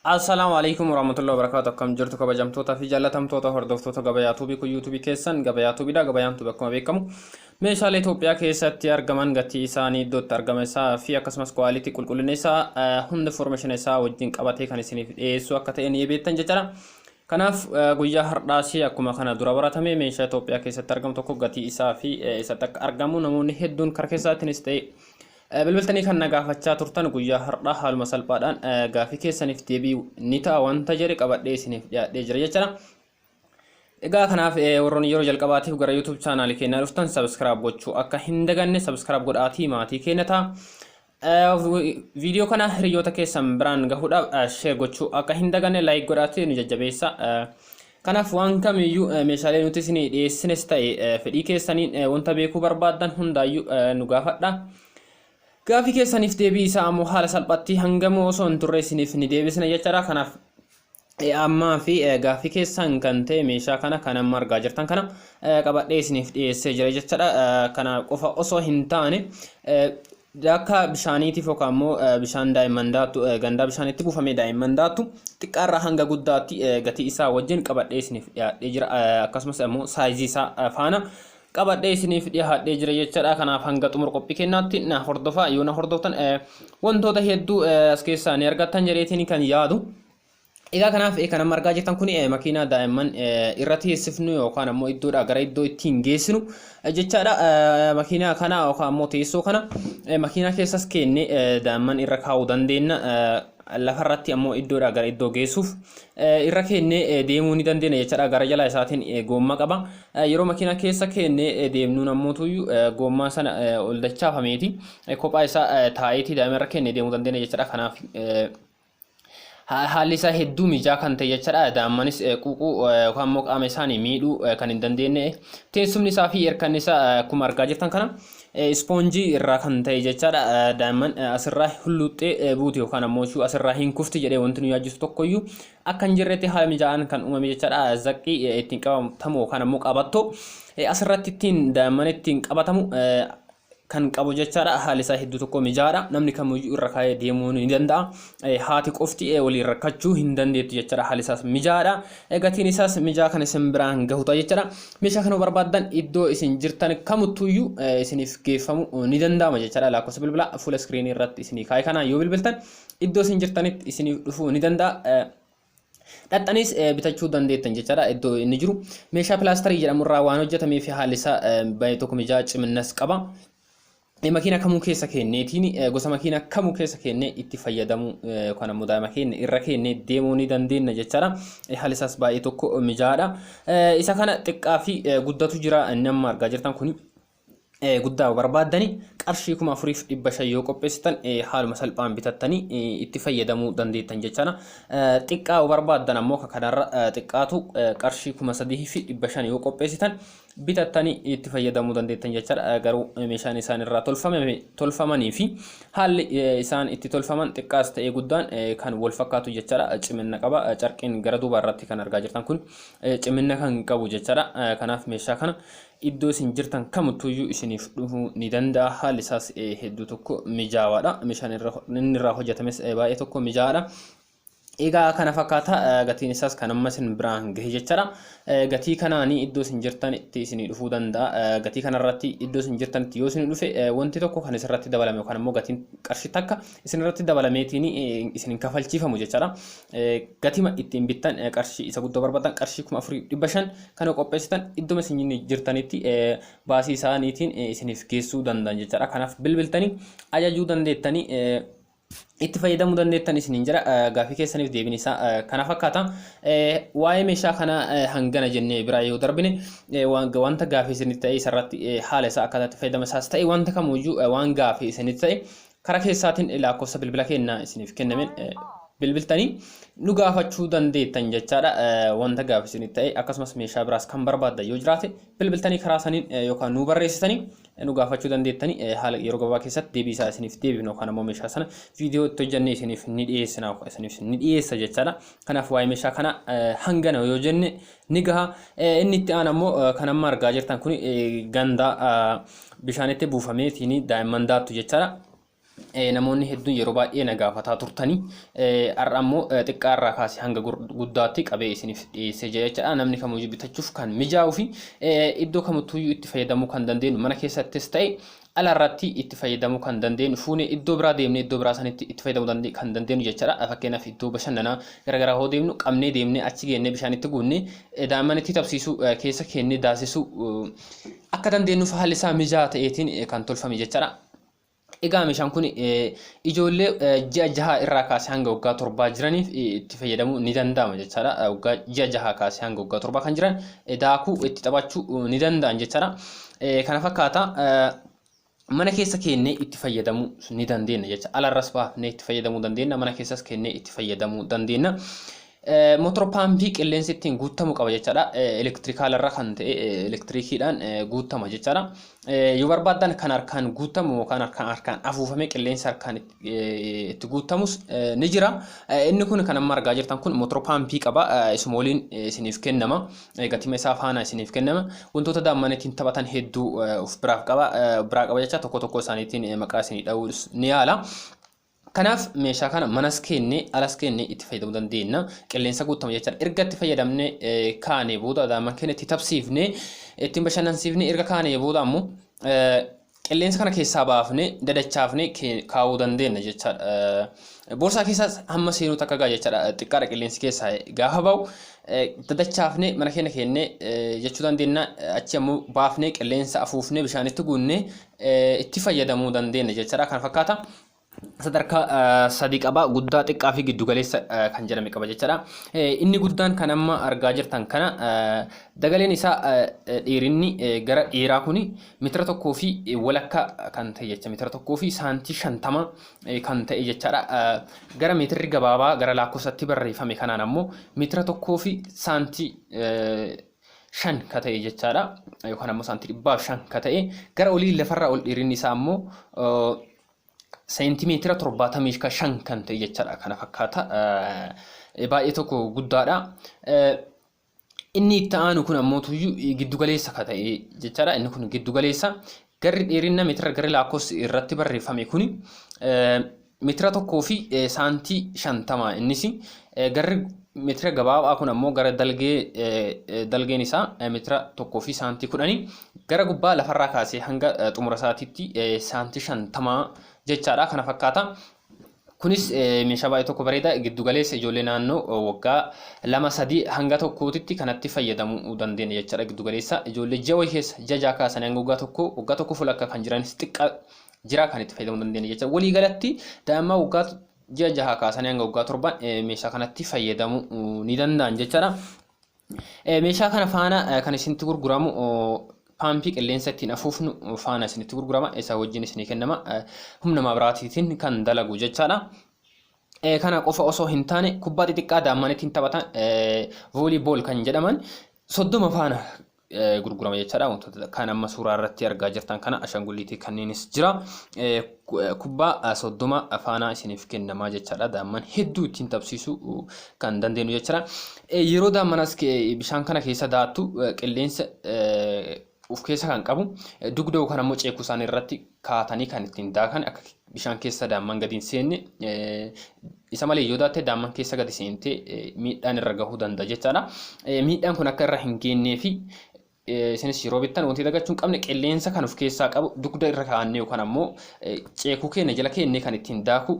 Assalamu alaikum warahmatullahi wabarakatuh. Akkam jirtu kabajamtoota fi jaallatamtoota hordoftoota gabayaa tuubii kun yuutuubii keessan gabayaa tuubiidha. Gabayaan tuubii akkuma beekamu meeshaalee Itoophiyaa keessatti argaman gatii isaanii iddootti argama isaa fi akkasumas kwaalitii qulqullina isaa hunda information isaa wajjin qabatee kan isiniif dhiyeessu akka ta'e ni beektan jechuudha. Kanaaf guyyaa har'aasii akkuma kana dura baratame meeshaa Itoophiyaa keessatti argamu tokko gatii isaa fi isatti akka argamu namoonni hedduun karaa keessaatiinis ta'e bilbiltanii kan nagaafachaa turtan guyyaa har'aa haaluma salphaadhaan gaafii keessaniif deebii ni ta'a wanta jedhe qabadhee isiniif dhiyaadhee jira jechuudha. Egaa kanaaf warroonni yeroo jalqabaatiif gara YouTube chaanaalii keenyaa dhuftan subscribe gochuu akka hin daganne subscribe godhaatii maatii keenya ta'a. Viidiyoo kana hiriyoota keessan biraan gahuudhaaf share gochuu akka hin daganne like godhaatii nu jajjabeessa. Kanaaf waan kamiyyuu meeshaalee nuti isinii dhiyeessines ta'e fedhii keessaniin wanta beekuu barbaadan hundaayyuu nu gaafadha. Gaafii keessaniif deebii isaa ammoo haala salphaatti hangamoo osoo hin turre isiniif ni deebisna jechuudha. Kanaaf ammaa fi gaafii keessan kan ta'e meeshaa kana kan amma argaa jirtan kana qabadhee isiniif dhiyeessee jira jechuudha. Kana qofa osoo hin taane akka bishaaniitiif yookaan immoo bishaan daa'imman daattu gandaa bishaanitti buufamee daa'imman daattu xiqqaarraa hanga guddaatti gatii isaa wajjin qabadhee isiniif dhiyaadhee jira. Akkasumas immoo saayizii isaa faana qabadhee isiniif dhiyaadhee jira jechuudha. Kanaaf hanga xumura qophii keenyaatti na hordofaa yoo na hordoftan wantoota hedduu as keessaa ni argattan jedheetiin kan yaadu. Egaa kanaaf kan amma argaa jirtan kun makiinaa daa'imman irra teessifnu yookaan ammoo iddoodhaa gara iddoo ittiin geessinu jechaadha. Makiinaa kana yookaan ammoo teessoo kana makiinaa keessas keenne daa'imman irra kaa'uu dandeenya. Lafarratti ammoo iddoodhaa gara iddoo geessuuf irra keennee deemuu ni dandeenya jechaadha. Gara jala isaatiin goommaa qaba. Yeroo makiinaa keessa keennee deemnuun ammoo tuyyuu goommaa sana ol dachaafameeti kophaa isaa taa'eetii daa'ima irra keennee deemuu dandeenya jechaadha. Kanaaf haalli isaa hedduu mijaa kan ta'e jechaadha. Daa'immanis quuquu yookaan immoo qaama isaanii miidhuu kan hin dandeenye. Teessumni isaa fi erkanni isaa akkuma argaa jirtan kana ispoonjii irraa kan ta'e jechaadha. Daa'imman asirraa hulluuxxee buuti yookaan ammoo asirraa hin kufti jedhee wanti nu yaachisu tokkoyyuu akka hin jirretti haala mijaa'aan kan uumame jechaadha. Zaqqii ittiin qabatamu yookaan ammoo qabattoo asirratti ittiin daa'imman ittiin qabatamu kan qabu jechaadha. Haalli isaa hedduu tokko mijaadha. Namni kamiyyuu irra kaa'ee deemuu ni danda'a. Haati qofti waliin rakkachuu hin dandeettu jechaadha. Haalli isaas mijaadha. Gatiin isaas mijaa kan isin biraan gahuudha jechaadha. Meeshaa kana barbaadan iddoo isin jirtan kamuttuyyuu isiniif geeffamu ni danda'ama jechaadha. Lakkoofsa bilbilaa fuula iskiriinii irratti isinii kaa'e kana yoo bilbiltan iddoo isin jirtanitti isiniif dhufuu ni danda'a. Dhaxxanis bitachuu dandeettan jechaadha. Iddoo inni jiru meeshaa pilaastarii jedhamurraa waan hojjetamee fi haalli isaa baay'ee tokko mijaa ciminnas qaba. Makiina kamuu keessa kenneetiin gosa makiina kamuu keessa kennee itti fayyadamu kan ammoo daa'ima keenya irra kennee deemuu ni dandeenya jechaadha. Haalli isaas baay'ee tokko mijaadha. Isa kana xiqqaa fi guddatu jira. Inni amma argaa jirtan kun guddaa barbaadanii qarshii 4,500 yoo qopheessitan haaluma salphaan bitattanii itti fayyadamuu dandeettan jechaadha. Xiqqaa barbaadan ammoo kanarra xiqqaatu qarshii 3,500 yoo qopheessitan bitattanii itti fayyadamuu dandeettan jechaadha. Garuu meeshaan isaan irraa tolfamanii fi haalli isaan itti tolfaman xiqqaas ta'ee guddaan kan wal fakkaatu jechaadha. Cimina qaba. Carqiin gara duubaa irratti kan argaa jirtan kun cimina kan qabu jechaadha. Kanaaf meeshaa kana iddoo isin jirtan kamuttuyyuu isiniif dhufuu ni danda'a. Haalli isaas hedduu tokko mijaawaadha. Meeshaan inni irraa hojjetames baay'ee tokko mijaadha. Egaa kana fakkaata gatiin isaas kan amma isin biraan gahe jechaadha. Gatii kanaanii iddoo isin jirtanitti isinii dhufuu danda'a. Gatii kanarratti iddoo isin jirtanitti yoo isin dhufe wanti tokko kan isirratti dabalame yookaan immoo gatiin qarshii takka isinirratti dabalameetiin isin kafalchiifamu jechaadha. Gatima ittiin bittan qarshii isa guddoo barbaadan qarshii 4,500 kana qopheessitan iddoo isin jirtanitti baasii isaaniitiin isiniif geessuu danda'an jechaadha. Kanaaf bilbiltanii ajajuu dandeettanii itti fayyadamuu dandeettan isiniin jira. Gaafii keessaniif deebiin isaa kana fakkaata. Waa'ee meeshaa kana hangana jennee biraa yoo darbine wanta gaafii isinitti ta'e isarratti haala isaa akkaataa fayyadama isaas ta'e wanta kamuyyuu waan gaafii isinitti ta'e karaa keessaatiin lakkoofsa bilbila keenyaa isiniif kennameen bilbiltanii nu gaafachuu dandeettan jechaadha. Wanta gaafii isinitti ta'e akkasumas meeshaa biraas kan barbaaddan yoo jiraate bilbiltanii karaa saniin yookaan nu barreessitanii nu gaafachuu dandeettanii haala yeroo gabaabaa keessatti deebii isaa isiniif deebifnu yookaan ammoo meeshaa sana viidiyoo itti hojjennee isiniif ni dhiyeessina isiniif ni dhiyeessa jechaadha. Kanaaf waa'ee meeshaa kana hangana yoo jenne ni gaha. Inni itti aan ammoo kan amma argaa jirtan kun ganda bishaanitti buufameetiin daa'imman daattu jechaadha. namoonni hedduun yeroo baay'ee na gaafataa turtanii har'a ammoo xiqqaarraa kaasee hanga guddaatti qabee isiniif dhiyeessee jechaadha. Namni kamiyyuu bitachuuf kan mijaa'uu fi iddoo kamittuyyuu itti fayyadamuu kan dandeenyu mana keessattis ta'e alarratti itti fayyadamuu kan dandeenyu fuunee iddoo biraa deemnee iddoo biraa sanitti itti fayyadamuu kan dandeenyu jechaadha. Fakkeenyaaf iddoo bashannanaa garaagaraa hoo deemnu qabnee deemnee achi geennee bishaanitti guunnee daa'imman itti tapsiisuu keessa keennee daasisuu akka dandeenyuuf haalli isaa mijaa'aa ta'eetiin kan tolfame jechaadha. Egaa meeshaan kun ijoollee ji'a jaha irraa kaasee hanga waggaa torbaa jiraniif itti fayyadamuu ni danda'ama jechaadha. Waggaa ji'a jaha kaasee hanga waggaa torbaa kan jiran daakuu itti taphachuu ni danda'an jechaadha. Kana fakkaata mana keessa keennee itti fayyadamuu ni dandeenya jecha. Alarras baafnee itti fayyadamuu dandeenya. Mana keessas keennee itti fayyadamuu dandeenya. Motor paampii qilleensi ittiin guutamuu qaba jechaadha. Elektirikaalarra kan ta'e elektirikiidhaan guutama jechaadha. Yoo barbaadan kan harkaan guutamu yookaan harkaan afuufamee qilleensi harkaan itti guutamus ni jira. Inni kun kan amma argaa jirtan kun motor paampii qaba. Isuma waliin isiniif kennama. Gatii isaa faana isiniif kennama. Wantoota daa'imman ittiin taphatan hedduu of biraa qaba jecha tokko tokko isaaniitiin maqaa isinii dha'uus ni yaala. Kanaaf meeshaa kana manas keennee alas keennee itti fayyadamuu dandeenya. Qilleensa guutama jechaadha. Erga itti fayyadamnee kaanee booda daa'imman keenya itti tapsiifnee ittiin bashannansiifnee erga kaanee booda ammoo qilleensa kana keessaa baafnee dadachaafnee kaa'uu dandeenya jechaadha. Boorsaa keessaas hamma seenuu takka gaa jechaadha. Xiqqaadha qilleensi keessaa gaafa ba'u dadachaafnee mana keenya keennee jechuu dandeenya. Achi ammoo baafnee qilleensa afuufnee bishaanitti guunnee itti fayyadamuu dandeenya jechaadha. Kana fakkaata. Sadarkaa sadii qaba guddaa xiqqaa fi giddu galeessa kan jedhame qaba jechaadha. Inni guddaan kan amma argaa jirtan kana dagaleen isaa dheerinni gara dheeraa kuni meetira tokkoo fi walakkaa kan ta'e jecha meetira tokkoo fi saantii 50 kan ta'e jechaadha. Gara meetirri gabaabaa gara lakkoofsatti barreeffame kanaan ammoo meetira tokkoo fi saantii 5 ka ta'e jechaadha. Yookaan ammoo saantii 500 ka ta'e gara olii lafarraa ol dheerinni isaa ammoo seentimeetira 75 kan ta'e jechaadha. Kana fakkaata baay'ee tokko guddaadha. Inni itti aanu kun ammoo giddu galeessa ka ta'e jechaadha. Inni kun giddu galeessa garri dheerina meetira garri lakkoofsi irratti barreeffame kuni meetira tokkoo fi saantii 50 innis garri meetira gabaabaa kun ammoo gara dalgeen isaa meetira tokkoo fi saantii 10 gara gubbaa lafarraa kaasee hanga xumura isaatiitti saantii 50 jechaadha. Kana fakkaata. Kunis meeshaa baay'ee tokko bareeda giddu galeessa ijoollee naannoo waggaa 2-3 hanga tokkootitti kanatti fayyadamuu dandeenya jechaadha. Giddu galeessa ijoollee ji'a keessa jaja kaasanii hanga waggaa tokko fulakka kan jiranis xiqqaa jira kan itti fayyadamuu dandeenya jechaadha. Walii galatti daa'imman waggaa ji'a jaha kaasanii hanga waggaa 7 meeshaa kanatti fayyadamuu ni danda'an jechaadha. Meeshaa kana faana kan isinitti gurguramu paampii qilleensa ittiin afuufnu faana isinitti gurgurama. Isa wajjin isinii kennama. Humna maabiraatiin kan dalagu jechaadha. Kana qofa osoo hin taane kubbaa xixiqqaa daa'imman ittiin taphatan vooliibool kan jedhaman 30 faana gurgurama jechaadha. Wantoota kan amma suuraa irratti argaa jirtan kana ashaangulliitii kanneenis jira. Kubbaa 30 faana isiniif kennama jechaadha. Daa'imman hedduu ittiin taphsiisuu kan dandeenyu jechaadha. Yeroo daa'immanas bishaan kana keessa daattu qilleensa uf keessa kan qabu dugda yookaan ammoo ceekuu isaanii irratti kaatanii kan ittiin daakan akka bishaan keessa daa'imman gadi hin seenne isa malee yoo daatte daa'imman keessa gadi seentee miidhaan irra gahuu danda'a jechaadha. Miidhaan kun akka irra hin geennee fi isinis yeroo bittan wanti dagachuu hin qabne qilleensa kan of keessaa qabu dugda irra kaa'annee yookaan ammoo ceekuu keenya jala keennee kan ittiin daaku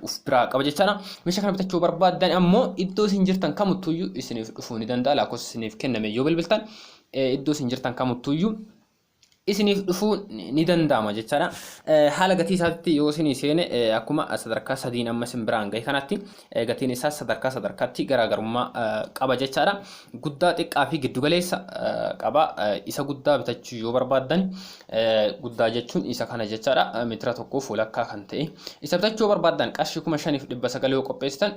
uf biraa qaba jechaadha. Meeshaa kana bitachuu barbaaddan ammoo iddoo isin jirtan kamittuyyuu isiniif dhufuu ni danda'a. Lakkoofsa isiniif kenname yoo bilbiltan iddoo isin jirtan kamittuyyuu isiniif dhufuu ni danda'ama jechaadha. Haala gatii isaatti yoo isinii seene akkuma sadarkaa sadiin amma isin biraan gahe kanatti gatiin isaa sadarkaatti garaagarummaa qaba jechaadha. Guddaa xiqqaa fi giddu galeessa qaba. Isa guddaa bitachuu yoo barbaaddan guddaa jechuun isa kana jechaadha. Meetira tokkoof walakkaa kan ta'e isa bitachuu yoo barbaaddan qarshii 5,900 yoo qopheessitan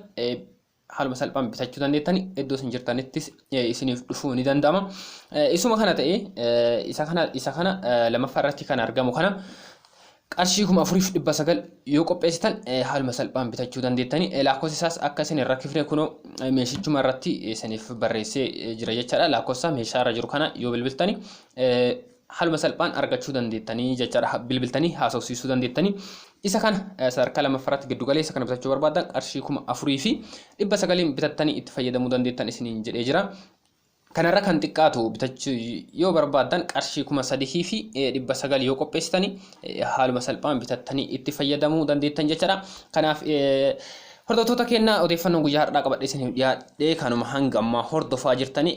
haaluma salphaan bitachuu dandeettani. Iddoo isin jirtanittis isiniif dhufuu ni danda'ama. Isuma kana ta'e isa kana lammaffaa irratti kan argamu kana qarshii 4,900 yoo qopheessitan haaluma salphaan bitachuu dandeettani. Lakkoofsi isaas akka isin irra kifne kunoo meeshichuma irratti isiniif barreessee jira jechaadha. Lakkoofsa meeshaa irra jiru kana yoo bilbiltani haaluma salphaan argachuu dandeettanii jechaadha. Bilbiltanii haasofsiisuu dandeettanii. isa kana sadarkaa lamaffaratti giddu galeessa kana bitachuu barbaadan qarshii 4,000 fi 900 bitattanii itti fayyadamuu dandeettan isiniin jedhee jira. Kanarra kan xiqqaatu bitachuu yoo barbaadan qarshii 3,000 fi 900 yoo qopheessitanii haaluma salphaan bitattanii itti fayyadamuu dandeettan jechuudha. Kanaaf hordoftoota keenya odeeffannoo guyyaa har'aa qabadhee isiniif dhiyaadhee kanuma hanga ammaa hordofaa jirtanii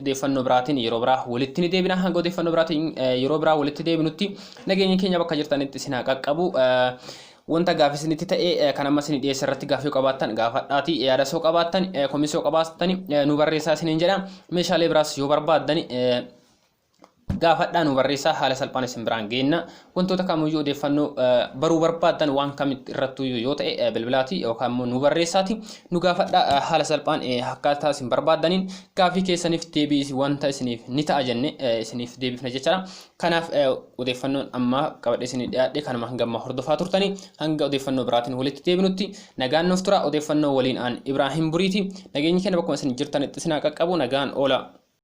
odeeffannoo biraatiin yeroo biraa walitti ni deebina. Hanga odeeffannoo biraatiin yeroo biraa walitti deebinutti nageenyi keenya bakka jirtanitti isin haa qaqqabu. Wanta gaaffii isinitti ta'e kan amma isin dhiyeesse irratti gaaffii qabaattan gaafadhaatii yaada soo qabaattan komisii qabaattan nu barreessaa isiniin jedha. Meeshaalee biraas yoo barbaaddan gaafadhaa nu barreessaa haala salphaan isin biraan geenna. Wantoota kamiyyuu odeeffannoo baruu barbaadan waan kamitti irrattuu yoo ta'e bilbilaatii yookaan immoo nu barreessaati nu gaafadhaa haala salphaan akkaataa isin barbaadaniin gaaffii keessaniif deebii wanta isiniif ni ta'a jenne isiniif deebifna jechuudha. Kanaaf odeeffannoon amma qabadhee isin dhiyaadhe kanuma hanga amma hordofaa turtanii hanga odeeffannoo biraatiin walitti deebinutti nagaan nuuf tura. Odeeffannoo waliin aan Ibraahim Buriiti. Nageenyi keenya bakkuma isin jirtanitti isin haa qaqqabu. Nagaan oola.